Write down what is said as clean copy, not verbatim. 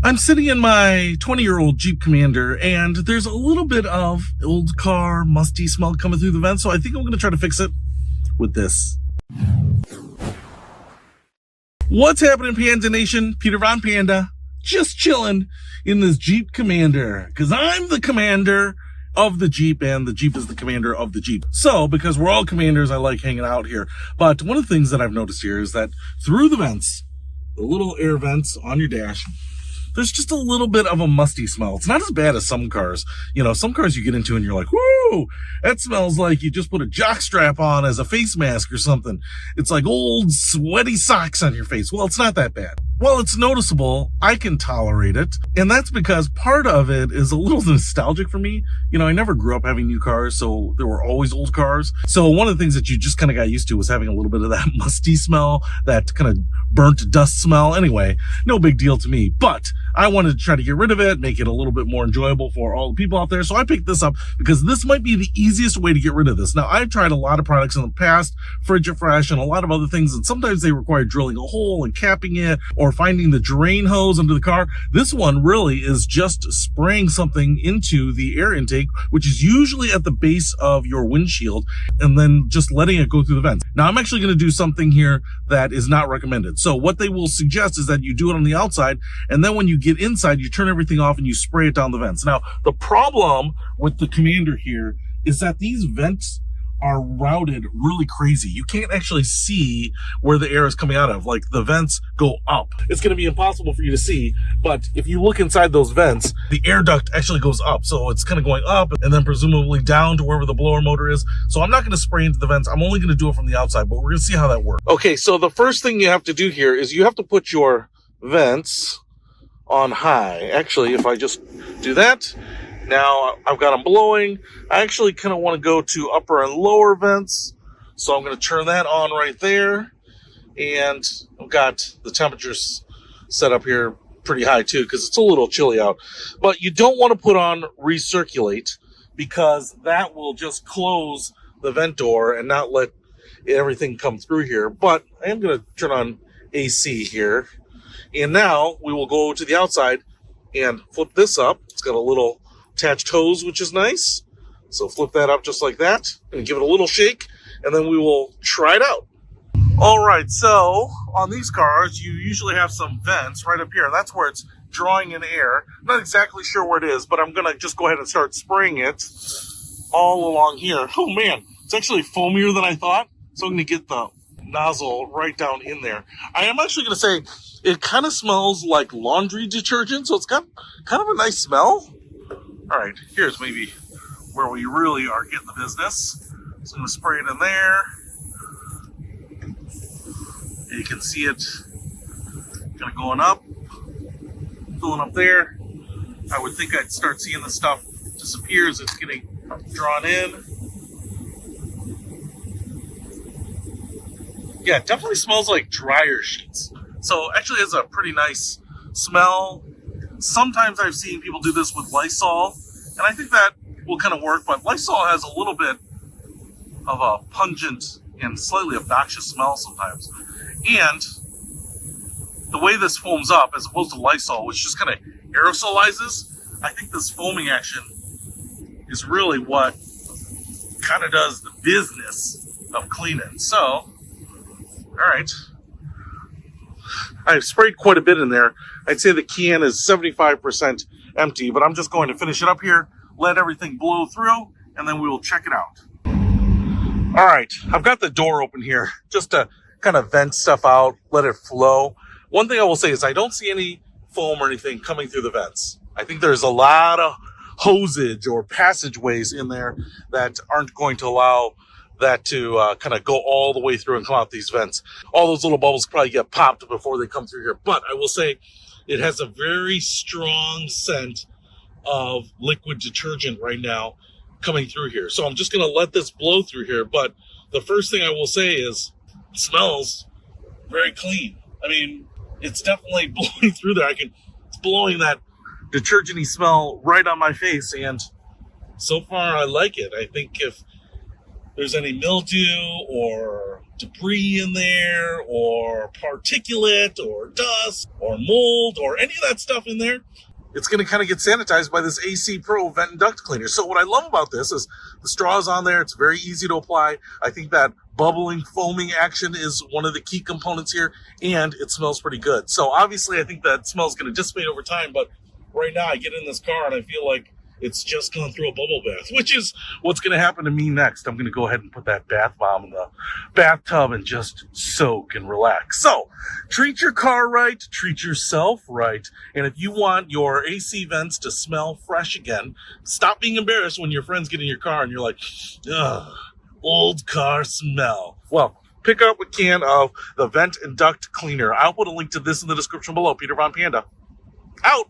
I'm sitting in my 20-year-old Jeep Commander, and there's a little bit of old car, musty smell coming through the vent, so I think I'm going to try to fix it with this. What's happening, Panda Nation? Peter Von Panda, just chilling in this Jeep Commander, because I'm the commander of the Jeep, and the Jeep is the commander of the Jeep. So, because we're all commanders, I like hanging out here. But one of the things that I've noticed here is that through the vents, the little air vents on your dash, there's just a little bit of a musty smell. It's not as bad as some cars. You know, some cars you get into and you're like, whoo, that smells like you just put a jock strap on as a face mask or something. It's like old sweaty socks on your face. Well, it's not that bad. Well, it's noticeable. I can tolerate it. And that's because part of it is a little nostalgic for me. You know, I never grew up having new cars, so there were always old cars. So one of the things that you just kind of got used to was having a little bit of that musty smell, that kind of burnt dust smell. Anyway, no big deal to me. But I wanted to try to get rid of it, make it a little bit more enjoyable for all the people out there. So I picked this up because this might be the easiest way to get rid of this. Now, I've tried a lot of products in the past, Frigid Fresh and a lot of other things, and sometimes they require drilling a hole and capping it or finding the drain hose under the car. This one really is just spraying something into the air intake, which is usually at the base of your windshield, and then just letting it go through the vents. Now, I'm actually going to do something here that is not recommended. So what they will suggest is that you do it on the outside, and then when you get inside, you turn everything off and you spray it down the vents. Now, the problem with the Commander here is that these vents are routed really crazy. You can't actually see where the air is coming out of. Like, the vents go up. It's going to be impossible for you to see, but if you look inside those vents, the air duct actually goes up. So it's kind of going up and then presumably down to wherever the blower motor is. So I'm not going to spray into the vents. I'm only going to do it from the outside, but we're going to see how that works. Okay, so the first thing you have to do here is you have to put your vents on high. Actually, if I just do that, now I've got them blowing. I actually kind of want to go to upper and lower vents. So I'm going to turn that on right there. And I've got the temperatures set up here pretty high too, because it's a little chilly out. But you don't want to put on recirculate, because that will just close the vent door and not let everything come through here. But I am going to turn on AC here. And now we will go to the outside and flip this up. It's got a little attached hose, which is nice. So flip that up just like that and give it a little shake, and then we will try it out. All right, so on these cars, you usually have some vents right up here. That's where it's drawing in air. I'm not exactly sure where it is, but I'm going to just go ahead and start spraying it all along here. Oh man, it's actually foamier than I thought. So I'm going to get the nozzle right down in there. I am actually going to say it kind of smells like laundry detergent, so it's got kind of a nice smell. All right, here's maybe where we really are getting the business. So I'm going to spray it in there. And you can see it kind of going up, filling up there. I would think I'd start seeing the stuff disappear as it's getting drawn in. Yeah, it definitely smells like dryer sheets. So actually it has a pretty nice smell. Sometimes I've seen people do this with Lysol, and I think that will kind of work, but Lysol has a little bit of a pungent and slightly obnoxious smell sometimes. And the way this foams up, as opposed to Lysol, which just kind of aerosolizes, I think this foaming action is really what kind of does the business of cleaning. So, all right. I've sprayed quite a bit in there. I'd say the can is 75% empty, but I'm just going to finish it up here, let everything blow through, and then we will check it out. All right, I've got the door open here just to kind of vent stuff out, let it flow. One thing I will say is I don't see any foam or anything coming through the vents. I think there's a lot of hosage or passageways in there that aren't going to allow that to kind of go all the way through and come out these vents. All those little bubbles probably get popped before they come through here. But I will say it has a very strong scent of liquid detergent right now coming through here. So I'm just going to let this blow through here. But the first thing I will say is it smells very clean. I mean, it's definitely blowing through there. It's blowing that detergent-y smell right on my face. And so far I like it. I think if there's any mildew or debris in there or particulate or dust or mold or any of that stuff in there, it's going to kind of get sanitized by this AC Pro vent and duct cleaner. So what I love about this is the straw is on there. It's very easy to apply. I think that bubbling, foaming action is one of the key components here, and it smells pretty good. So obviously I think that smell is going to dissipate over time, but right now I get in this car and I feel like it's just gone through a bubble bath, which is what's going to happen to me next. I'm going to go ahead and put that bath bomb in the bathtub and just soak and relax. So treat your car right, treat yourself right. And if you want your AC vents to smell fresh again, stop being embarrassed when your friends get in your car and you're like, ugh, old car smell. Well, pick up a can of the vent and duct cleaner. I'll put a link to this in the description below. Peter Von Panda, out.